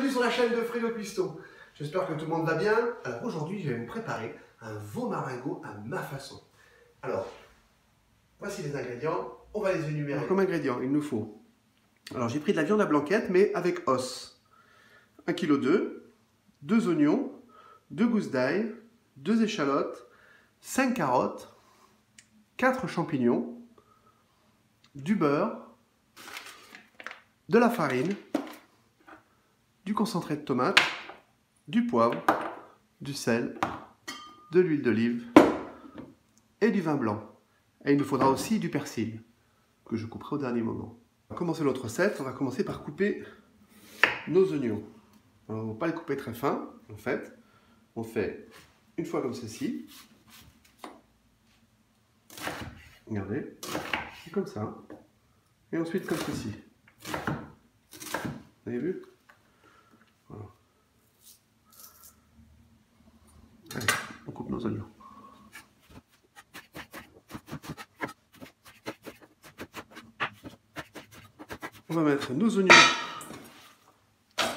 bienvenue sur la chaîne de Fredo Cuisto. J'espère que tout le monde va bien. Alors aujourd'hui, je vais vous préparer un veau marengo à ma façon. Alors, voici les ingrédients. On va les énumérer. Alors, comme ingrédients, il nous faut... Alors j'ai pris de la viande à blanquette, mais avec os. 1,2 kg, 2 oignons, 2 gousses d'ail, 2 échalotes, 5 carottes, 4 champignons, du beurre, de la farine, du concentré de tomate, du poivre, du sel, de l'huile d'olive et du vin blanc. Et il nous faudra aussi du persil, que je couperai au dernier moment. On va commencer notre recette. On va commencer par couper nos oignons. Alors, on ne va pas les couper très fins, en fait. On fait une fois comme ceci. Regardez, comme ça. Et ensuite comme ceci. Vous avez vu? Voilà. Allez, on coupe nos oignons. On va mettre nos oignons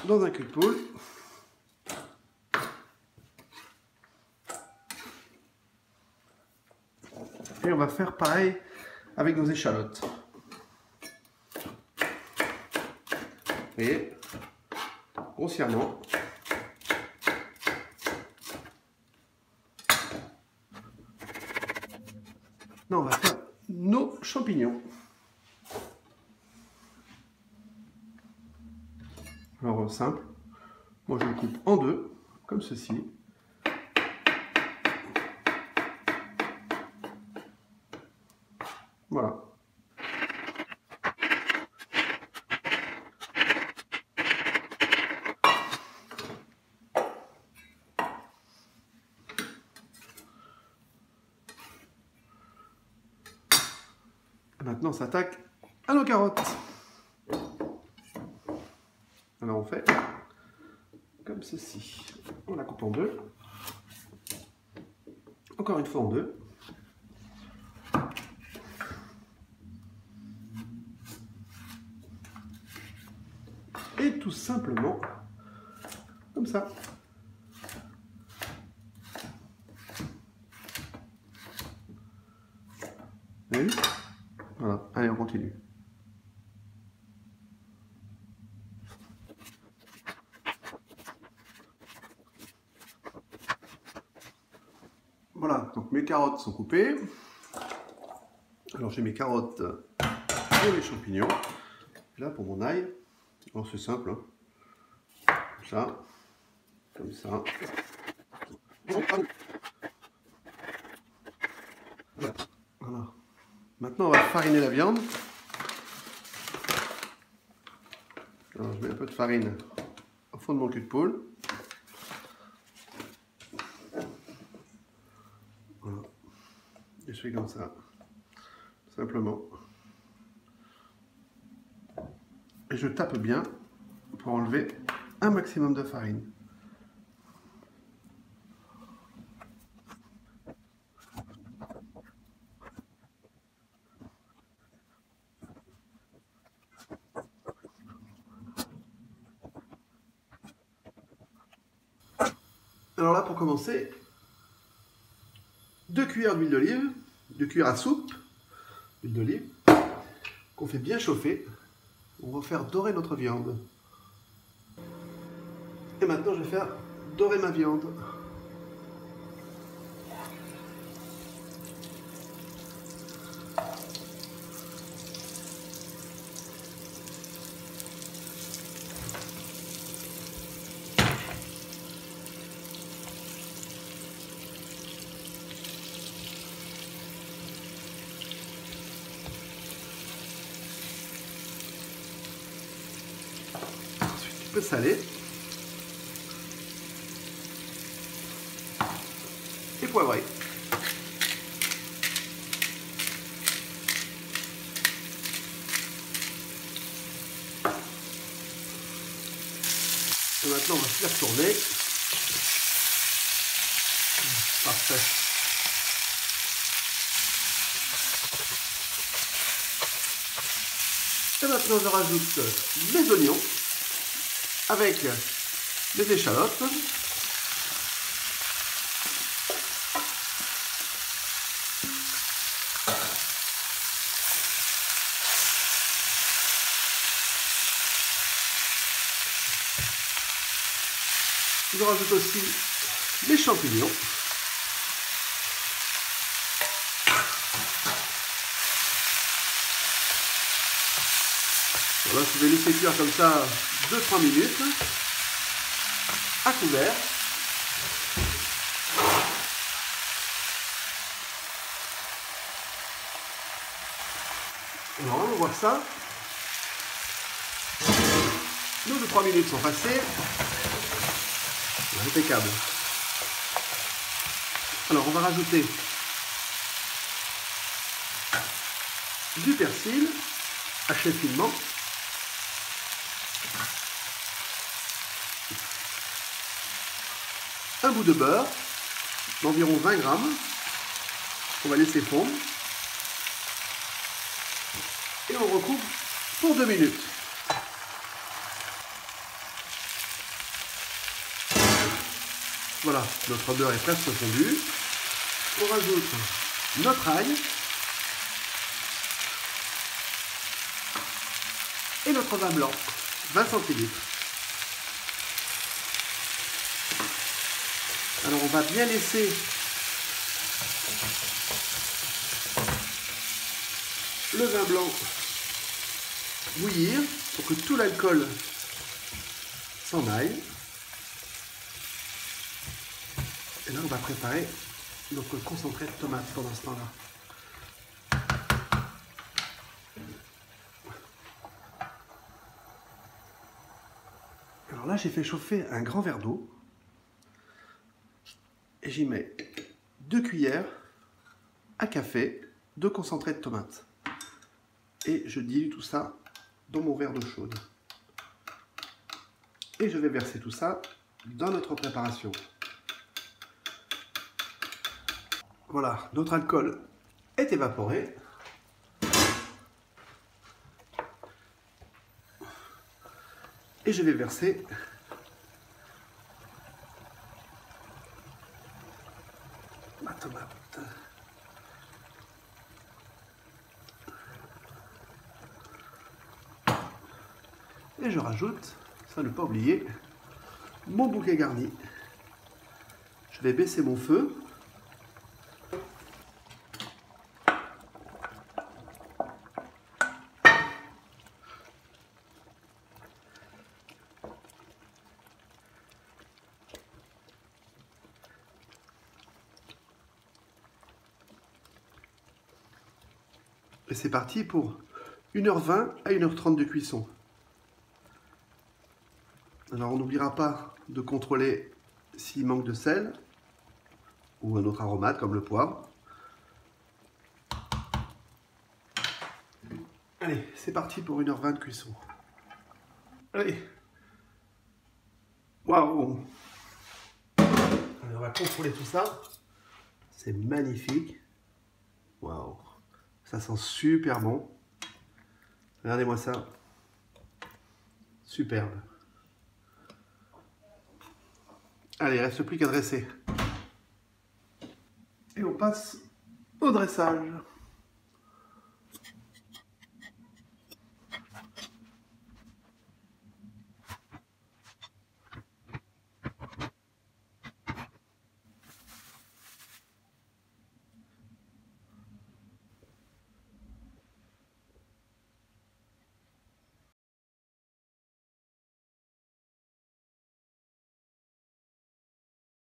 dans un cul de poule. Et on va faire pareil avec nos échalotes. Vous voyez, grossièrement. Là, on va faire nos champignons. Alors, simple. Moi, je le coupe en deux, comme ceci. Voilà. Maintenant, on s'attaque à nos carottes. Alors, on fait comme ceci. On la coupe en deux. Encore une fois en deux. Et tout simplement comme ça. Vous avez vu? Voilà, allez, on continue. Voilà, donc mes carottes sont coupées. Alors j'ai mes carottes et mes champignons. Là pour mon ail, alors c'est simple, hein. Comme ça. Voilà. Maintenant on va fariner la viande. Alors je mets un peu de farine au fond de mon cul de poule. Voilà. Et je fais comme ça, simplement. Et je tape bien pour enlever un maximum de farine. Alors là, pour commencer, 2 cuillères d'huile d'olive, 2 cuillères à soupe d'huile d'olive, qu'on fait bien chauffer. On va faire dorer notre viande. Et maintenant, je vais faire dorer ma viande. Peu salé et poivré. Et maintenant on va se faire tourner. Parfait. Et maintenant je rajoute mes oignons avec les échalotes. Je rajoute aussi les champignons. Voilà, je vais laisser cuire comme ça 2-3 minutes à couvert. Alors, on voit ça. Nos 2-3 minutes sont passées. Impeccable. Alors, on va rajouter du persil haché finement. Un bout de beurre d'environ 20 grammes qu'on va laisser fondre et on recouvre pour 2 minutes. Voilà, notre beurre est presque fondu. On rajoute notre ail et notre vin blanc, 20 centilitres. Alors on va bien laisser le vin blanc bouillir pour que tout l'alcool s'en aille. Et là on va préparer notre concentré de tomate pendant ce temps-là. Alors là j'ai fait chauffer un grand verre d'eau. Et j'y mets 2 cuillères à café de concentré de tomate. Et je dilue tout ça dans mon verre d'eau chaude. Et je vais verser tout ça dans notre préparation. Voilà, notre alcool est évaporé. Et je vais verser ma tomate. Et je rajoute, ça ne pas oublier, mon bouquet garni. Je vais baisser mon feu. Et c'est parti pour 1h20 à 1h30 de cuisson. Alors on n'oubliera pas de contrôler s'il manque de sel ou un autre aromate comme le poivre. Allez, c'est parti pour 1h20 de cuisson. Allez. Waouh! On va contrôler tout ça. C'est magnifique. Waouh! Ça sent super bon. Regardez-moi ça. Superbe. Allez, il ne reste plus qu'à dresser. Et on passe au dressage.